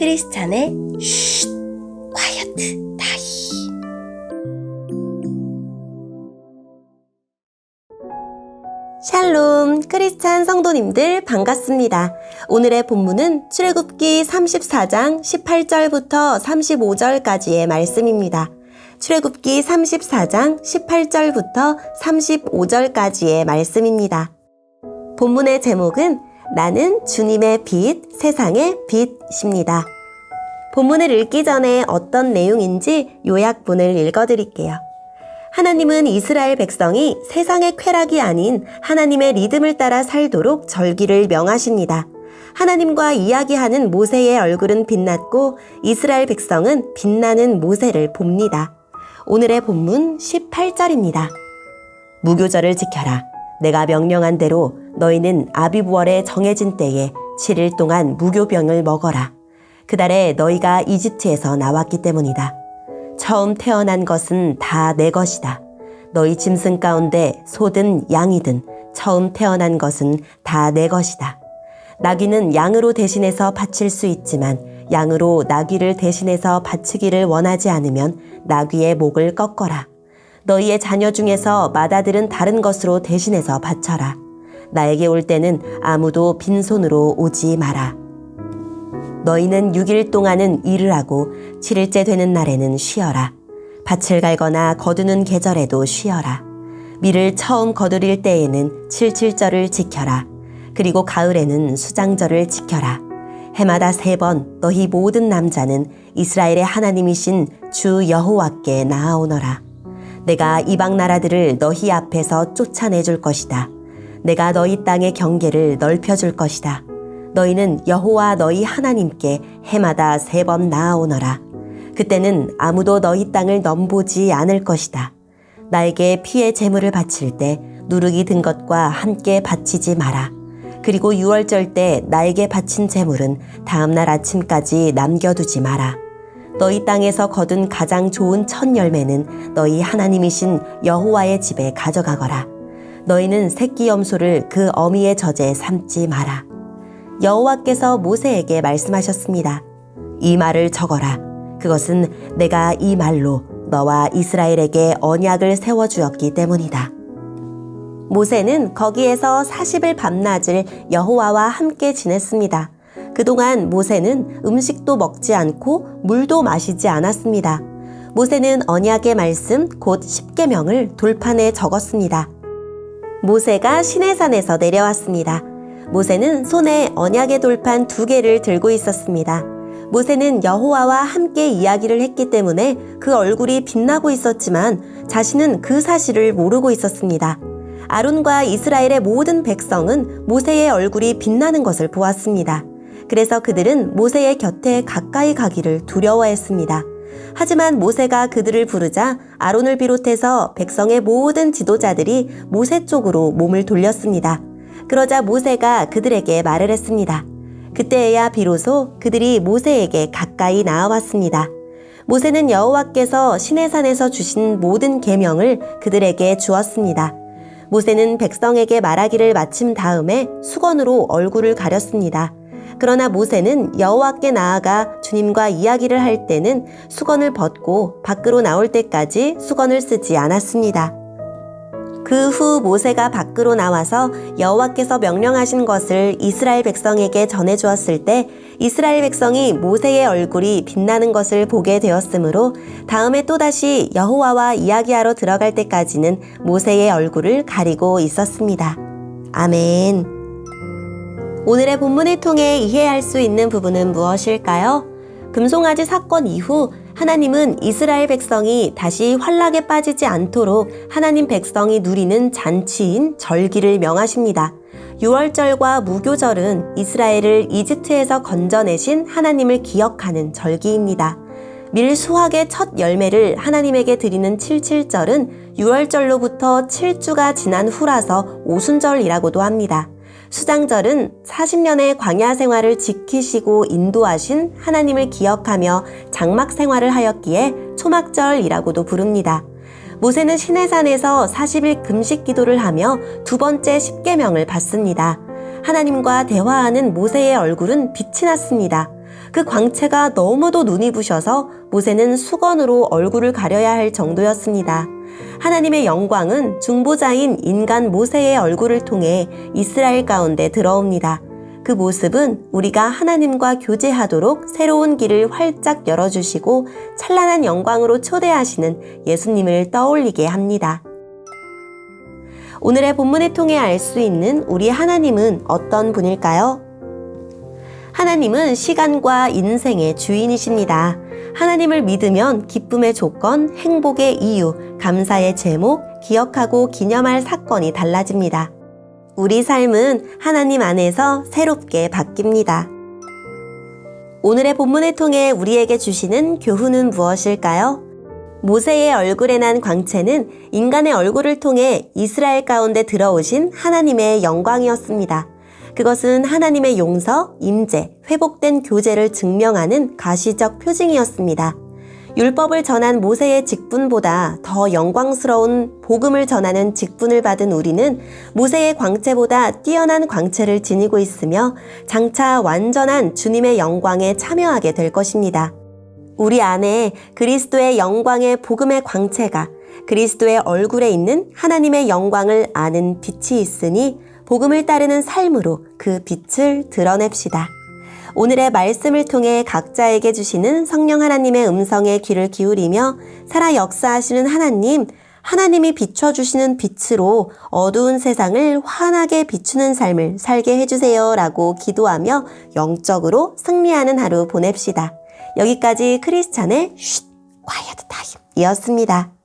크리스찬의 쉿 콰이어트 타임. 샬롬 크리스찬 성도님들 반갑습니다. 오늘의 본문은 출애굽기 34장 18절부터 35절까지의 말씀입니다. 출애굽기 34장 18절부터 35절까지의 말씀입니다. 본문의 제목은 나는 주님의 빛, 세상의 빛입니다. 본문을 읽기 전에 어떤 내용인지 요약본을 읽어드릴게요. 하나님은 이스라엘 백성이 세상의 쾌락이 아닌 하나님의 리듬을 따라 살도록 절기를 명하십니다. 하나님과 이야기하는 모세의 얼굴은 빛났고 이스라엘 백성은 빛나는 모세를 봅니다. 오늘의 본문 18절입니다. 무교절을 지켜라. 내가 명령한 대로 너희는 아비브월에 정해진 때에 7일 동안 무교병을 먹어라. 그달에 너희가 이집트에서 나왔기 때문이다. 처음 태어난 것은 다 내 것이다. 너희 짐승 가운데 소든 양이든 처음 태어난 것은 다 내 것이다. 나귀는 양으로 대신해서 바칠 수 있지만 양으로 나귀를 대신해서 바치기를 원하지 않으면 나귀의 목을 꺾어라. 너희의 자녀 중에서 맏아들은 다른 것으로 대신해서 바쳐라. 나에게 올 때는 아무도 빈손으로 오지 마라. 너희는 6일 동안은 일을 하고 7일째 되는 날에는 쉬어라. 밭을 갈거나 거두는 계절에도 쉬어라. 밀을 처음 거두릴 때에는 칠칠절을 지켜라. 그리고 가을에는 수장절을 지켜라. 해마다 3번 너희 모든 남자는 이스라엘의 하나님이신 주 여호와께 나아오너라. 내가 이방 나라들을 너희 앞에서 쫓아내줄 것이다. 내가 너희 땅의 경계를 넓혀줄 것이다. 너희는 여호와 너희 하나님께 해마다 3번 나아오너라. 그때는 아무도 너희 땅을 넘보지 않을 것이다. 나에게 피의 제물을 바칠 때 누룩이 든 것과 함께 바치지 마라. 그리고 6월절 때 나에게 바친 제물은 다음날 아침까지 남겨두지 마라. 너희 땅에서 거둔 가장 좋은 첫 열매는 너희 하나님이신 여호와의 집에 가져가거라. 너희는 새끼 염소를 그 어미의 젖에 삶지 마라. 여호와께서 모세에게 말씀하셨습니다. 이 말을 적어라. 그것은 내가 이 말로 너와 이스라엘에게 언약을 세워주었기 때문이다. 모세는 거기에서 40일 밤낮을 여호와와 함께 지냈습니다. 그동안 모세는 음식도 먹지 않고 물도 마시지 않았습니다. 모세는 언약의 말씀 곧 십계명을 돌판에 적었습니다. 모세가 시내산에서 내려왔습니다. 모세는 손에 언약의 돌판 2개를 들고 있었습니다. 모세는 여호와와 함께 이야기를 했기 때문에 그 얼굴이 빛나고 있었지만 자신은 그 사실을 모르고 있었습니다. 아론과 이스라엘의 모든 백성은 모세의 얼굴이 빛나는 것을 보았습니다. 그래서 그들은 모세의 곁에 가까이 가기를 두려워했습니다. 하지만 모세가 그들을 부르자 아론을 비롯해서 백성의 모든 지도자들이 모세 쪽으로 몸을 돌렸습니다. 그러자 모세가 그들에게 말을 했습니다. 그때에야 비로소 그들이 모세에게 가까이 나아왔습니다. 모세는 여호와께서 시내산에서 주신 모든 계명을 그들에게 주었습니다. 모세는 백성에게 말하기를 마친 다음에 수건으로 얼굴을 가렸습니다. 그러나 모세는 여호와께 나아가 주님과 이야기를 할 때는 수건을 벗고 밖으로 나올 때까지 수건을 쓰지 않았습니다. 그 후 모세가 밖으로 나와서 여호와께서 명령하신 것을 이스라엘 백성에게 전해주었을 때 이스라엘 백성이 모세의 얼굴이 빛나는 것을 보게 되었으므로 다음에 또다시 여호와와 이야기하러 들어갈 때까지는 모세의 얼굴을 가리고 있었습니다. 아멘. 오늘의 본문을 통해 이해할 수 있는 부분은 무엇일까요? 금송아지 사건 이후 하나님은 이스라엘 백성이 다시 환락에 빠지지 않도록 하나님 백성이 누리는 잔치인 절기를 명하십니다. 6월절과 무교절은 이스라엘을 이집트에서 건져내신 하나님을 기억하는 절기입니다. 밀 수확의 첫 열매를 하나님에게 드리는 칠칠절은 6월절로부터 7주가 지난 후라서 오순절이라고도 합니다. 수장절은 40년의 광야 생활을 지키시고 인도하신 하나님을 기억하며 장막 생활을 하였기에 초막절이라고도 부릅니다. 모세는 시내산에서 40일 금식 기도를 하며 2번째 십계명을 받습니다. 하나님과 대화하는 모세의 얼굴은 빛이 났습니다. 그 광채가 너무도 눈이 부셔서 모세는 수건으로 얼굴을 가려야 할 정도였습니다. 하나님의 영광은 중보자인 인간 모세의 얼굴을 통해 이스라엘 가운데 들어옵니다. 그 모습은 우리가 하나님과 교제하도록 새로운 길을 활짝 열어주시고 찬란한 영광으로 초대하시는 예수님을 떠올리게 합니다. 오늘의 본문을 통해 알 수 있는 우리 하나님은 어떤 분일까요? 하나님은 시간과 인생의 주인이십니다. 하나님을 믿으면 기쁨의 조건, 행복의 이유, 감사의 제목, 기억하고 기념할 사건이 달라집니다. 우리 삶은 하나님 안에서 새롭게 바뀝니다. 오늘의 본문을 통해 우리에게 주시는 교훈은 무엇일까요? 모세의 얼굴에 난 광채는 인간의 얼굴을 통해 이스라엘 가운데 들어오신 하나님의 영광이었습니다. 그것은 하나님의 용서, 임재, 회복된 교제를 증명하는 가시적 표징이었습니다. 율법을 전한 모세의 직분보다 더 영광스러운 복음을 전하는 직분을 받은 우리는 모세의 광채보다 뛰어난 광채를 지니고 있으며 장차 완전한 주님의 영광에 참여하게 될 것입니다. 우리 안에 그리스도의 영광의 복음의 광채가 그리스도의 얼굴에 있는 하나님의 영광을 아는 빛이 있으니 복음을 따르는 삶으로 그 빛을 드러냅시다. 오늘의 말씀을 통해 각자에게 주시는 성령 하나님의 음성에 귀를 기울이며 살아 역사하시는 하나님이 비춰주시는 빛으로 어두운 세상을 환하게 비추는 삶을 살게 해주세요 라고 기도하며 영적으로 승리하는 하루 보냅시다. 여기까지 크리스찬의 quiet time 이었습니다.